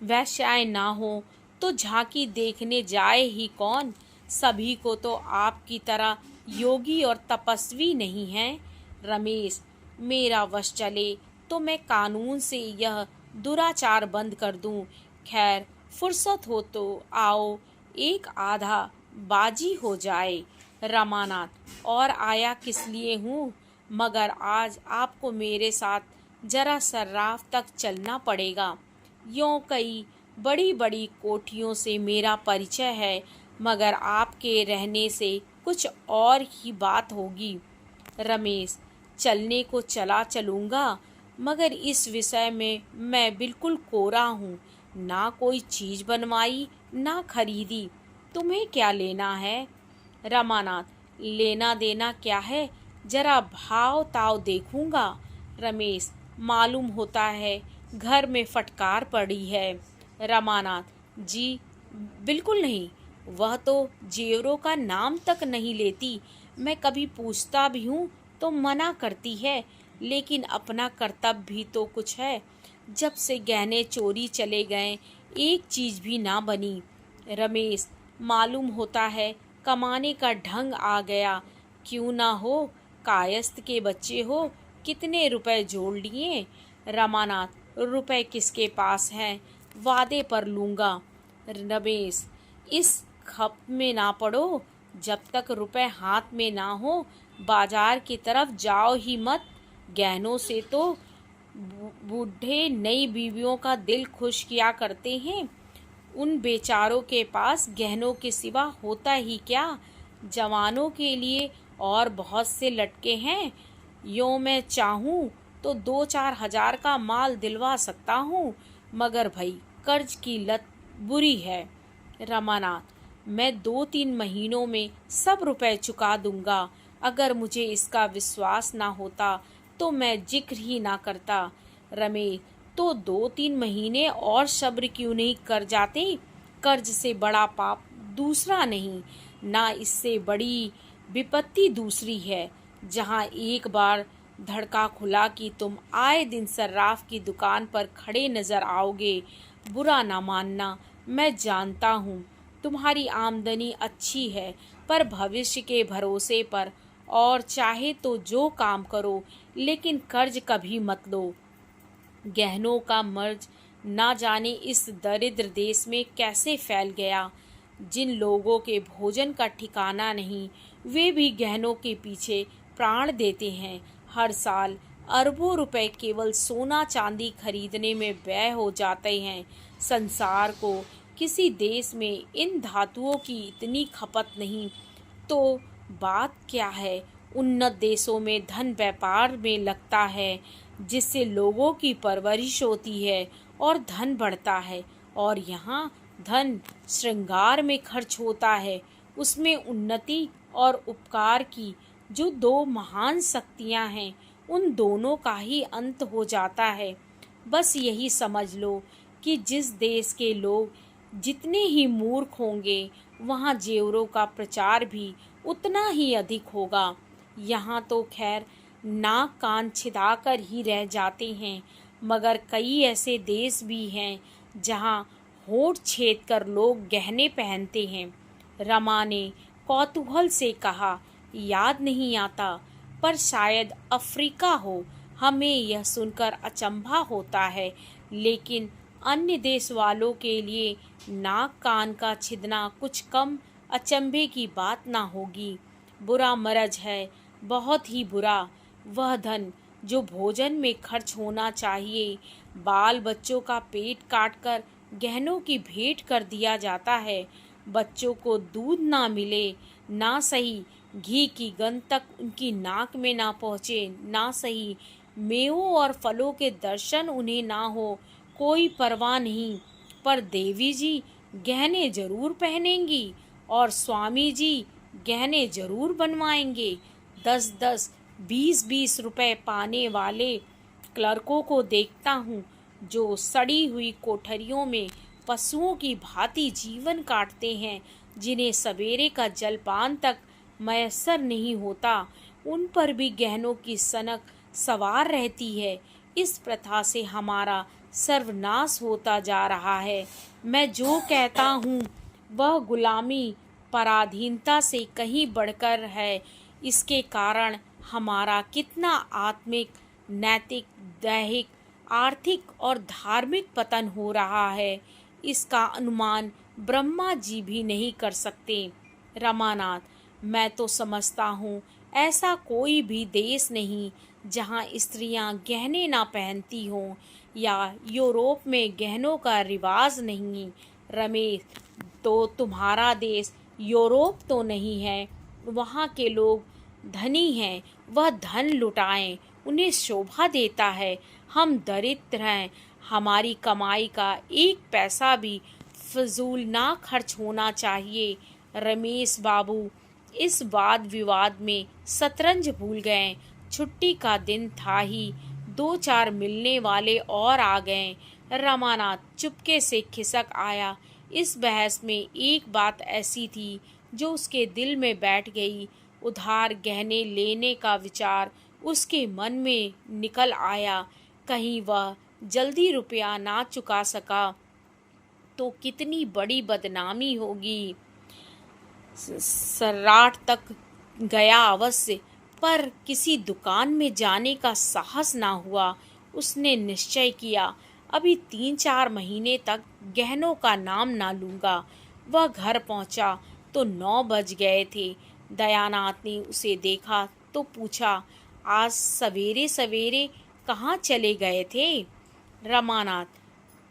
वेश्याएं ना हो तो झांकी देखने जाए ही कौन। सभी को तो आपकी तरह योगी और तपस्वी नहीं है। रमेश, मेरा वश चले तो मैं कानून से यह दुराचार बंद कर दूं। खैर, फुर्सत हो तो आओ, एक आधा बाजी हो जाए। रमानाथ, और आया किस लिए हूँ, मगर आज आपको मेरे साथ जरा सर्राफ तक चलना पड़ेगा। यों कई बड़ी बड़ी कोठियों से मेरा परिचय है, मगर आपके रहने से कुछ और ही बात होगी। रमेश, चलने को चला चलूँगा, मगर इस विषय में मैं बिल्कुल कोरा हूँ। ना कोई चीज़ बनवाई, ना खरीदी। तुम्हें क्या लेना है? रमानाथ, लेना देना क्या है, जरा भाव ताव देखूंगा। रमेश, मालूम होता है घर में फटकार पड़ी है। रमानाथ जी, बिल्कुल नहीं, वह तो जेवरों का नाम तक नहीं लेती। मैं कभी पूछता भी हूँ तो मना करती है, लेकिन अपना कर्तव्य भी तो कुछ है। जब से गहने चोरी चले गए, एक चीज भी ना बनी। रमेश, मालूम होता है कमाने का ढंग आ गया। क्यों ना हो, कायस्थ के बच्चे हो, कितने रुपए जोड़ लिए? रमानाथ, रुपए किसके पास हैं, वादे पर लूँगा। रमेश, इस खप में ना पड़ो। जब तक रुपए हाथ में ना हो, बाजार की तरफ जाओ ही मत। गहनों से तो बूढ़े नई बीवियों का दिल खुश किया करते हैं। उन बेचारों के पास गहनों के सिवा होता ही क्या। जवानों के लिए और बहुत से लटके हैं। यों मैं चाहूँ तो 2-4 हजार का माल दिलवा सकता हूँ, मगर भाई कर्ज की लत बुरी है। रमानाथ, मैं 2-3 महीनों में सब रुपए चुका दूंगा। अगर मुझे इसका विश्वास ना होता तो मैं जिक्र ही ना करता। रमेश, तो 2-3 महीने और सब्र क्यों नहीं कर जाते? कर्ज से बड़ा पाप दूसरा नहीं, ना इससे बड़ी विपत्ति दूसरी है। जहाँ एक बार धड़का खुला कि तुम आए दिन सर्राफ की दुकान पर खड़े नजर आओगे, बुरा ना मानना। मैं जानता हूँ तुम्हारी आमदनी अच्छी है, पर भविष्य के भरोसे पर, और चाहे तो जो काम करो, लेकिन कर्ज कभी मत लो। गहनों का मर्ज ना जाने इस दरिद्र देश में कैसे फैल गया। जिन लोगों के भोजन का ठिकाना नहीं, वे भी गहनों के पीछे प्राण देते हैं। हर साल अरबों रुपए केवल सोना चांदी खरीदने में व्यय हो जाते हैं। संसार को किसी देश में इन धातुओं की इतनी खपत नहीं, तो बात क्या है। उन्नत देशों में धन व्यापार में लगता है, जिससे लोगों की परवरिश होती है और धन बढ़ता है, और यहाँ धन श्रृंगार में खर्च होता है। उसमें उन्नति और उपकार की जो दो महान शक्तियाँ हैं, उन दोनों का ही अंत हो जाता है। बस यही समझ लो कि जिस देश के लोग जितने ही मूर्ख होंगे, वहाँ जेवरों का प्रचार भी उतना ही अधिक होगा। यहाँ तो खैर नाक कान छिदाकर ही रह जाते हैं, मगर कई ऐसे देश भी हैं जहाँ होंठ छेद कर लोग गहने पहनते हैं। रमा ने कौतूहल से कहा, याद नहीं आता, पर शायद अफ्रीका हो। हमें यह सुनकर अचंभा होता है, लेकिन अन्य देश वालों के लिए नाक कान का छिदना कुछ कम अचंभे की बात ना होगी। बुरा मरज है, बहुत ही बुरा। वह धन जो भोजन में खर्च होना चाहिए, बाल बच्चों का पेट काटकर गहनों की भेंट कर दिया जाता है। बच्चों को दूध ना मिले, ना सही घी की गंध तक उनकी नाक में ना पहुँचे, ना सही मेवों और फलों के दर्शन उन्हें ना हो, कोई परवाह नहीं। पर देवी जी गहने जरूर पहनेंगी, और स्वामी जी गहने जरूर बनवाएंगे। 10-10, 20-20 रुपए पाने वाले क्लर्कों को देखता हूँ, जो सड़ी हुई कोठरियों में पशुओं की भांति जीवन काटते हैं, जिन्हें सवेरे का जलपान तक मयस्सर नहीं होता। उन पर भी गहनों की सनक सवार रहती है। इस प्रथा से हमारा सर्वनाश होता जा रहा है। मैं जो कहता हूँ वह गुलामी, पराधीनता से कहीं बढ़कर है। इसके कारण हमारा कितना आत्मिक, नैतिक, दैहिक, आर्थिक और धार्मिक पतन हो रहा है, इसका अनुमान ब्रह्मा जी भी नहीं कर सकते। रमानाथ, मैं तो समझता हूँ ऐसा कोई भी देश नहीं जहाँ स्त्रियाँ गहने ना पहनती हों, या यूरोप में गहनों का रिवाज नहीं। रमेश, तो तुम्हारा देश यूरोप तो नहीं है, वहाँ के लोग धनी हैं, वह धन लुटाएं, उन्हें शोभा देता है। हम दरिद्र हैं, हमारी कमाई का एक पैसा भी फजूल ना खर्च होना चाहिए। रमेश बाबू इस वाद विवाद में शतरंज भूल गए। छुट्टी का दिन था ही, 2-4 मिलने वाले और आ गए। रमानाथ चुपके से खिसक आया। इस बहस में एक बात ऐसी थी जो उसके दिल में बैठ गई। उधार गहने लेने का विचार उसके मन में निकल आया। कहीं वह जल्दी रुपया ना चुका सका तो कितनी बड़ी बदनामी होगी। सराट तक गया अवश्य, पर किसी दुकान में जाने का साहस ना हुआ। उसने निश्चय किया, अभी 3-4 महीने तक गहनों का नाम ना लूँगा। वह घर पहुँचा तो 9 बज गए थे। दयानाथ ने उसे देखा तो पूछा, आज सवेरे सवेरे कहाँ चले गए थे? रमानाथ,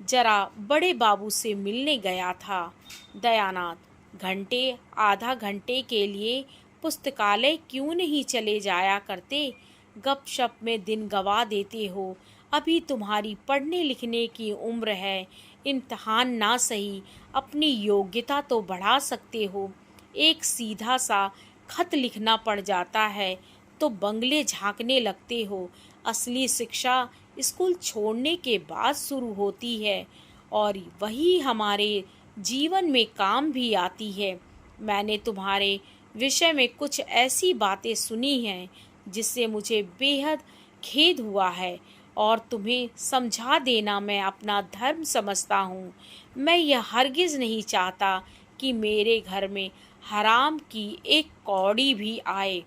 जरा बड़े बाबू से मिलने गया था। दयानाथ, घंटे आधा घंटे के लिए पुस्तकालय क्यों नहीं चले जाया करते? गपशप में दिन गवा देते हो। अभी तुम्हारी पढ़ने लिखने की उम्र है। इम्तिहान ना सही, अपनी योग्यता तो बढ़ा सकते हो। एक सीधा सा खत लिखना पड़ जाता है तो बंगले झांकने लगते हो। असली शिक्षा स्कूल छोड़ने के बाद शुरू होती है, और वही हमारे जीवन में काम भी आती है। मैंने तुम्हारे विषय में कुछ ऐसी बातें सुनी हैं जिससे मुझे बेहद खेद हुआ है, और तुम्हें समझा देना मैं अपना धर्म समझता हूँ। मैं यह हरगिज़ नहीं चाहता कि मेरे घर में हराम की एक कौड़ी भी आए।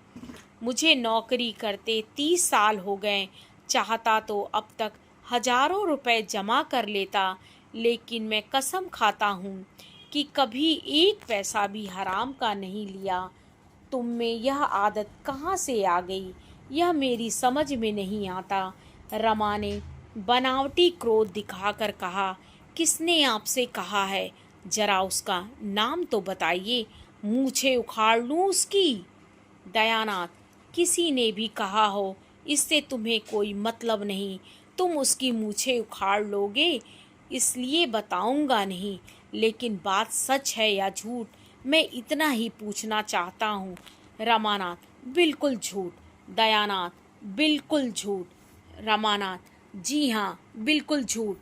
मुझे नौकरी करते 30 साल हो गए। चाहता तो अब तक हजारों रुपए जमा कर लेता, लेकिन मैं कसम खाता हूँ कि कभी एक पैसा भी हराम का नहीं लिया। तुम में यह आदत कहाँ से आ गई, यह मेरी समझ में नहीं आता। रमा ने बनावटी क्रोध दिखाकर कहा, किसने आपसे कहा है? जरा उसका नाम तो बताइए, मूछें उखाड़ लूँ उसकी। दयानाथ, किसी ने भी कहा हो, इससे तुम्हें कोई मतलब नहीं। तुम उसकी मूछें उखाड़ लोगे इसलिए बताऊंगा नहीं, लेकिन बात सच है या झूठ, मैं इतना ही पूछना चाहता हूँ। रमानाथ, बिल्कुल झूठ। दयानाथ, बिल्कुल झूठ। रमानाथ, जी हाँ, बिल्कुल झूठ।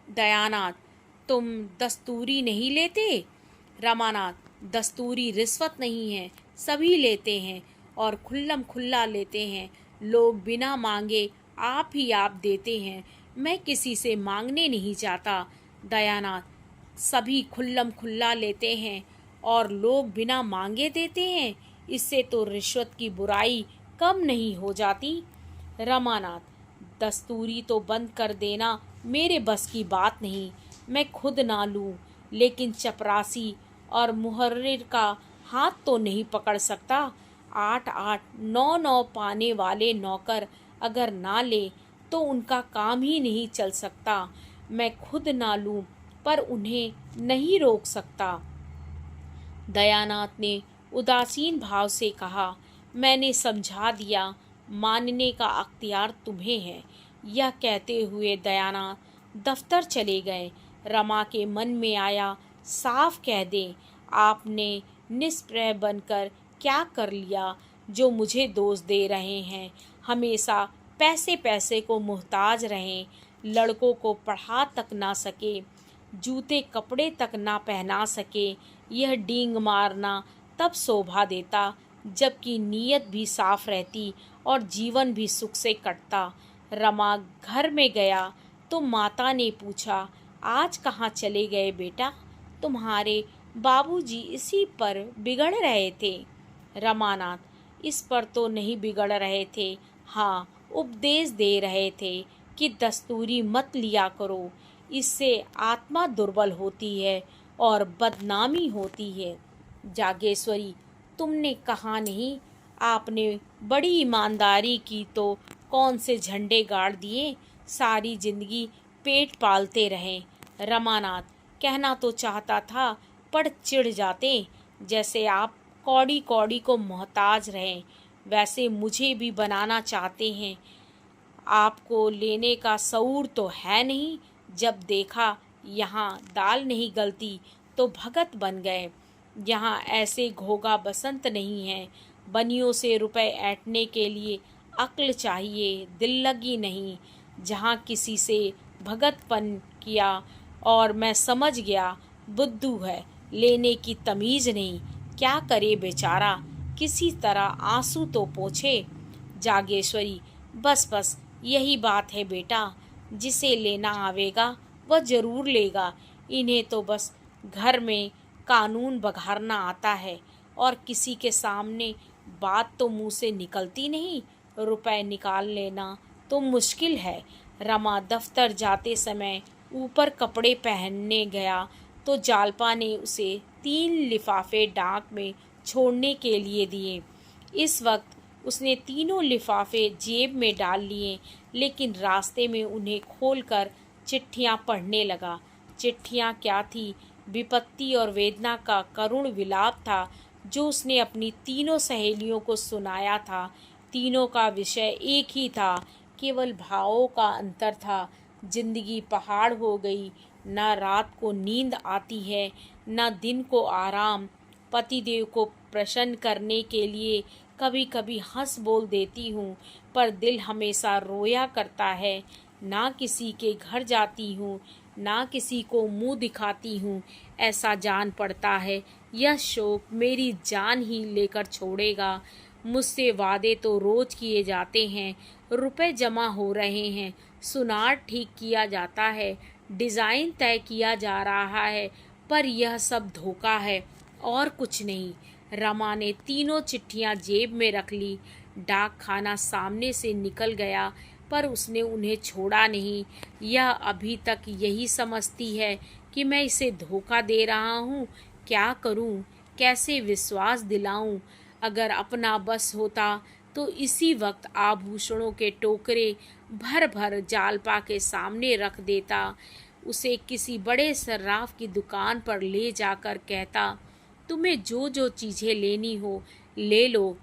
दयानाथ, तुम दस्तूरी नहीं लेते? रमानाथ, दस्तूरी रिश्वत नहीं है, सभी लेते हैं और खुल्लम खुल्ला लेते हैं। लोग बिना मांगे आप ही आप देते हैं। मैं किसी से मांगने नहीं जाता। दयानाथ, सभी खुल्लम खुल्ला लेते हैं और लोग बिना मांगे देते हैं, इससे तो रिश्वत की बुराई कम नहीं हो जाती। रमानाथ, दस्तूरी तो बंद कर देना मेरे बस की बात नहीं, मैं खुद ना लूँ, लेकिन चपरासी और मुहर्रिर का हाथ तो नहीं पकड़ सकता। 8-8, 9-9 पाने वाले नौकर अगर ना ले तो उनका काम ही नहीं चल सकता। मैं खुद ना लूं पर उन्हें नहीं रोक सकता। दयानाथ ने उदासीन भाव से कहा, मैंने समझा दिया, मानने का अख्तियार तुम्हें है। यह कहते हुए दयानाथ दफ्तर चले गए। रमा के मन में आया, साफ कह दे, आपने निष्प्रह बनकर क्या कर लिया जो मुझे दोष दे रहे हैं? हमेशा पैसे पैसे को मुहताज रहें, लड़कों को पढ़ा तक ना सके, जूते कपड़े तक ना पहना सके। यह डींग मारना तब शोभा देता जबकि नीयत भी साफ रहती और जीवन भी सुख से कटता। रमा घर में गया तो माता ने पूछा, आज कहाँ चले गए बेटा? तुम्हारे बाबूजी इसी पर बिगड़ रहे थे। रमानाथ, इस पर तो नहीं बिगड़ रहे थे, हाँ उपदेश दे रहे थे कि दस्तूरी मत लिया करो, इससे आत्मा दुर्बल होती है और बदनामी होती है। जागेश्वरी, तुमने कहा नहीं, आपने बड़ी ईमानदारी की तो कौन से झंडे गाड़ दिए, सारी जिंदगी पेट पालते रहें। रमानाथ, कहना तो चाहता था पर चिढ़ जाते, जैसे आप कौड़ी कौड़ी को मोहताज रहें वैसे मुझे भी बनाना चाहते हैं। आपको लेने का शऊर तो है नहीं, जब देखा यहाँ दाल नहीं गलती तो भगत बन गए। यहाँ ऐसे घोगा बसंत नहीं है, बनियों से रुपए ऐंठने के लिए अक्ल चाहिए, दिल लगी नहीं। जहाँ किसी से भगतपन किया और मैं समझ गया बुद्धू है, लेने की तमीज नहीं। क्या करे बेचारा, किसी तरह आंसू तो पोंछे। जागेश्वरी, बस बस यही बात है बेटा, जिसे लेना आवेगा वह जरूर लेगा। इन्हें तो बस घर में कानून बघारना आता है और किसी के सामने बात तो मुंह से निकलती नहीं, रुपए निकाल लेना तो मुश्किल है। रमा दफ्तर जाते समय ऊपर कपड़े पहनने गया तो जालपा ने उसे 3 लिफाफे डाक में छोड़ने के लिए दिए। इस वक्त उसने तीनों लिफाफे जेब में डाल लिए, लेकिन रास्ते में उन्हें खोलकर चिट्ठियां पढ़ने लगा। चिट्ठियां क्या थी? विपत्ति और वेदना का करुण विलाप था जो उसने अपनी तीनों सहेलियों को सुनाया था। तीनों का विषय एक ही था, केवल भावों का अंतर था। जिंदगी पहाड़ हो गई, न रात को नींद आती है न दिन को आराम। पतिदेव को प्रसन्न करने के लिए कभी कभी हंस बोल देती हूँ, पर दिल हमेशा रोया करता है। ना किसी के घर जाती हूँ, ना किसी को मुंह दिखाती हूँ। ऐसा जान पड़ता है यह शोक मेरी जान ही लेकर छोड़ेगा। मुझसे वादे तो रोज किए जाते हैं, रुपए जमा हो रहे हैं, सुनार ठीक किया जाता है, डिज़ाइन तय किया जा रहा है, पर यह सब धोखा है और कुछ नहीं। रमा ने तीनों चिट्ठियां जेब में रख ली। डाक खाना सामने से निकल गया, पर उसने उन्हें छोड़ा नहीं। यह अभी तक यही समझती है कि मैं इसे धोखा दे रहा हूँ। क्या करूँ, कैसे विश्वास दिलाऊं? अगर अपना बस होता तो इसी वक्त आभूषणों के टोकरे भर भर जालपा के सामने रख देता। उसे किसी बड़े सर्राफ की दुकान पर ले जाकर कहता, तुम्हें जो जो चीज़ें लेनी हो ले लो।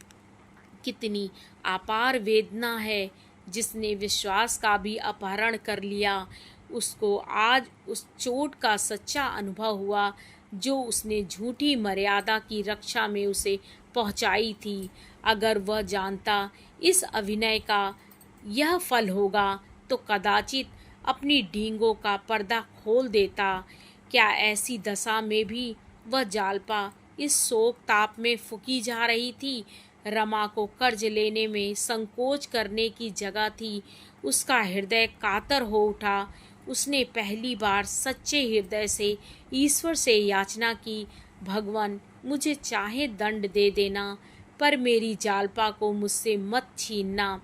कितनी अपार वेदना है, जिसने विश्वास का भी अपहरण कर लिया। उसको आज उस चोट का सच्चा अनुभव हुआ जो उसने झूठी मर्यादा की रक्षा में उसे पहुंचाई थी। अगर वह जानता इस अभिनय का यह फल होगा तो कदाचित अपनी डींगों का पर्दा खोल देता। क्या ऐसी दशा में भी वह जालपा इस शोक ताप में फूकी जा रही थी? रमा को कर्ज लेने में संकोच करने की जगह थी। उसका हृदय कातर हो उठा। उसने पहली बार सच्चे हृदय से ईश्वर से याचना की, भगवान मुझे चाहे दंड दे देना, पर मेरी जालपा को मुझसे मत छीनना।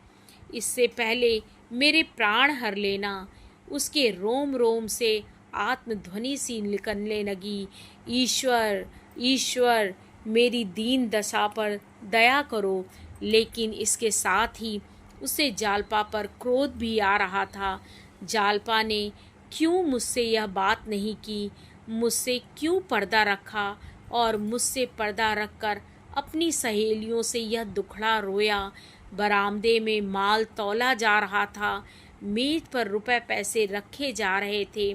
इससे पहले मेरे प्राण हर लेना। उसके रोम रोम से आत्मध्वनि सी निकलने लगी, ईश्वर ईश्वर मेरी दीन दशा पर दया करो। लेकिन इसके साथ ही उसे जालपा पर क्रोध भी आ रहा था। जालपा ने क्यों मुझसे यह बात नहीं की? मुझसे क्यों पर्दा रखा और मुझसे पर्दा रखकर अपनी सहेलियों से यह दुखड़ा रोया? बरामदे में माल तौला जा रहा था, मेज पर रुपए पैसे रखे जा रहे थे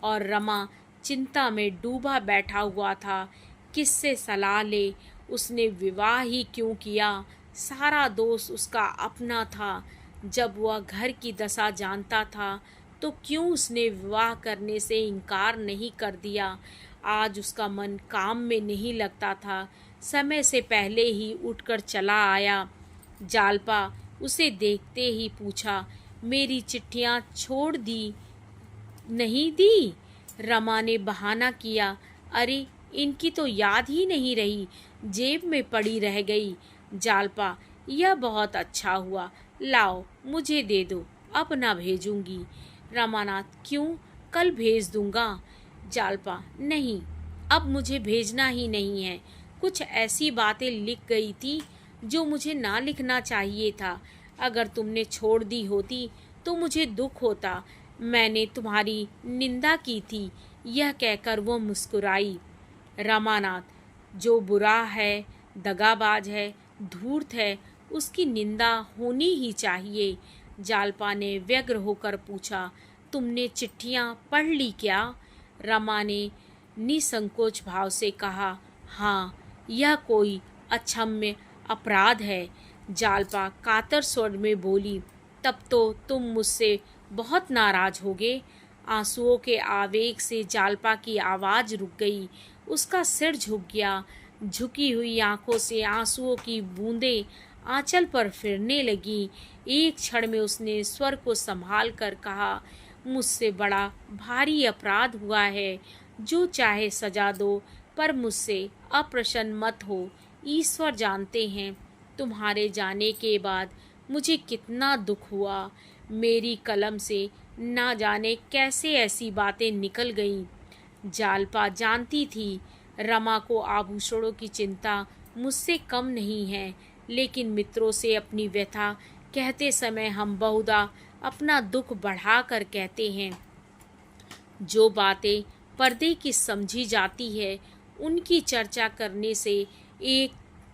और रमा चिंता में डूबा बैठा हुआ था। किससे सलाह ले? उसने विवाह ही क्यों किया? सारा दोष उसका अपना था। जब वह घर की दशा जानता था तो क्यों उसने विवाह करने से इनकार नहीं कर दिया? आज उसका मन काम में नहीं लगता था। समय से पहले ही उठकर चला आया। जालपा उसे देखते ही पूछा, मेरी चिट्ठियाँ छोड़ दी नहीं दी? रमा ने बहाना किया। अरे इनकी तो याद ही नहीं रही, जेब में पड़ी रह गई। जालपा, यह बहुत अच्छा हुआ, लाओ मुझे दे दो, अब ना भेजूंगी। रमानाथ, क्यों? कल भेज दूंगा। जालपा, नहीं, अब मुझे भेजना ही नहीं है। कुछ ऐसी बातें लिख गई थी जो मुझे ना लिखना चाहिए था। अगर तुमने छोड़ दी होती तो मुझे दुख होता। मैंने तुम्हारी निंदा की थी। यह कहकर वो मुस्कुराई। रमानाथ, जो बुरा है, दगाबाज है, धूर्त है, उसकी निंदा होनी ही चाहिए। जालपा ने व्यग्र होकर पूछा, तुमने चिट्ठियाँ पढ़ ली क्या? रमा ने निसंकोच भाव से कहा, हाँ, यह कोई अक्षम्य अपराध है। जालपा कातर स्वर में बोली, तब तो तुम मुझसे बहुत नाराज होगे। आंसुओं के आवेग से जालपा की आवाज रुक गई। उसका सिर झुक गया। झुकी हुई आंखों से आंसुओं की बूंदें आंचल पर फिरने लगी। एक क्षण में उसने स्वर को संभाल कर कहा, मुझसे बड़ा भारी अपराध हुआ है। जो चाहे सजा दो, पर मुझसे अप्रसन्न मत हो। ईश्वर जानते हैं तुम्हारे जाने के बाद मुझे कितना दुख हुआ। मेरी कलम से ना जाने कैसे ऐसी बातें निकल गईं। जालपा जानती थी रमा को आभूषणों की चिंता मुझसे कम नहीं है, लेकिन मित्रों से अपनी व्यथा कहते समय हम बहुधा अपना दुख बढ़ा कर कहते हैं। जो बातें पर्दे की समझी जाती है, उनकी चर्चा करने से एक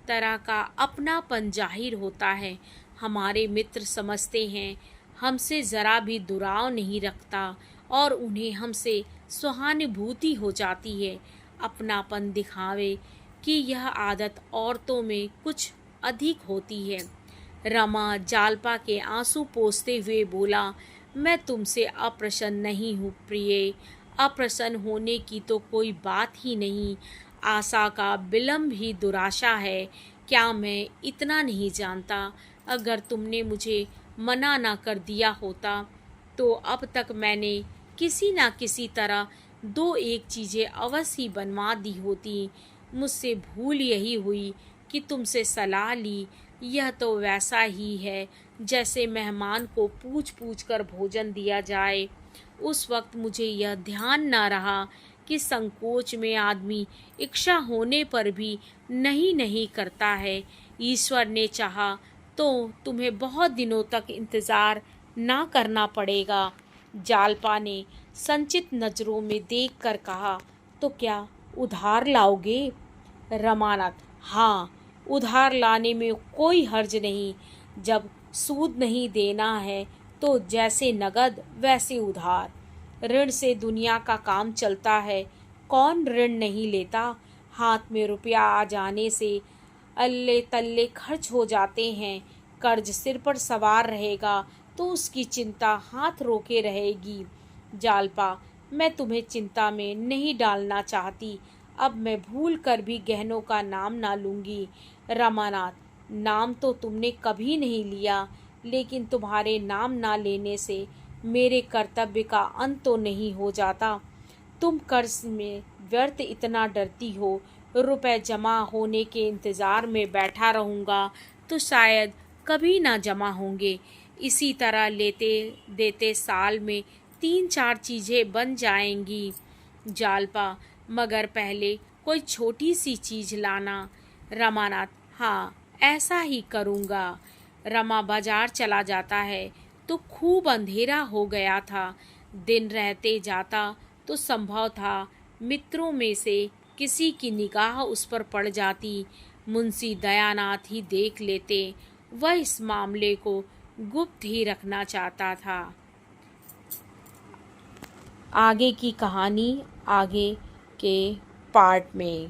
तरह का अपनापन जाहिर होता है। हमारे मित्र समझते हैं हमसे ज़रा भी दुराव नहीं रखता और उन्हें हमसे सहानुभूति हो जाती है। अपनापन दिखावे कि यह आदत औरतों में कुछ अधिक होती है। रमा जालपा के आंसू पोंछते हुए बोला, मैं तुमसे अप्रसन्न नहीं हूँ प्रिय। अप्रसन्न होने की तो कोई बात ही नहीं। आशा का विलंब ही दुराशा है। क्या मैं इतना नहीं जानता? अगर तुमने मुझे मना ना कर दिया होता तो अब तक मैंने किसी ना किसी तरह दो एक चीज़ें अवश्य बनवा दी होती। मुझसे भूल यही हुई कि तुमसे सलाह ली। यह तो वैसा ही है जैसे मेहमान को पूछ पूछ कर भोजन दिया जाए। उस वक्त मुझे यह ध्यान ना रहा कि संकोच में आदमी इच्छा होने पर भी नहीं नहीं करता है। ईश्वर ने चाहा तो तुम्हें बहुत दिनों तक इंतज़ार ना करना पड़ेगा। जालपा ने संचित नज़रों में देखकर कहा, तो क्या उधार लाओगे? रमानाथ, हाँ, उधार लाने में कोई हर्ज नहीं। जब सूद नहीं देना है तो जैसे नगद वैसे उधार। ऋण से दुनिया का काम चलता है। कौन ऋण नहीं लेता? हाथ में रुपया आ जाने से अल्ले तल्ले खर्च हो जाते हैं। कर्ज सिर पर सवार रहेगा तो उसकी चिंता हाथ रोके रहेगी। जालपा, मैं तुम्हें चिंता में नहीं डालना चाहती। अब मैं भूल कर भी गहनों का नाम ना लूँगी। रमानाथ, नाम तो तुमने कभी नहीं लिया, लेकिन तुम्हारे नाम ना लेने से मेरे कर्तव्य का अंत तो नहीं हो जाता। तुम कर्ज में व्यर्थ इतना डरती हो। रुपए जमा होने के इंतज़ार में बैठा रहूँगा तो शायद कभी ना जमा होंगे। इसी तरह लेते देते साल में 3-4 चीज़ें बन जाएंगी। जालपा, मगर पहले कोई छोटी सी चीज़ लाना। रमानाथ, हाँ, ऐसा ही करूँगा। रमा बाजार चला जाता है तो खूब अंधेरा हो गया था। दिन रहते जाता तो संभव था मित्रों में से किसी की निगाह उस पर पड़ जाती। मुंशी दयानाथ ही देख लेते। वह इस मामले को गुप्त ही रखना चाहता था। आगे की कहानी आगे के पार्ट में।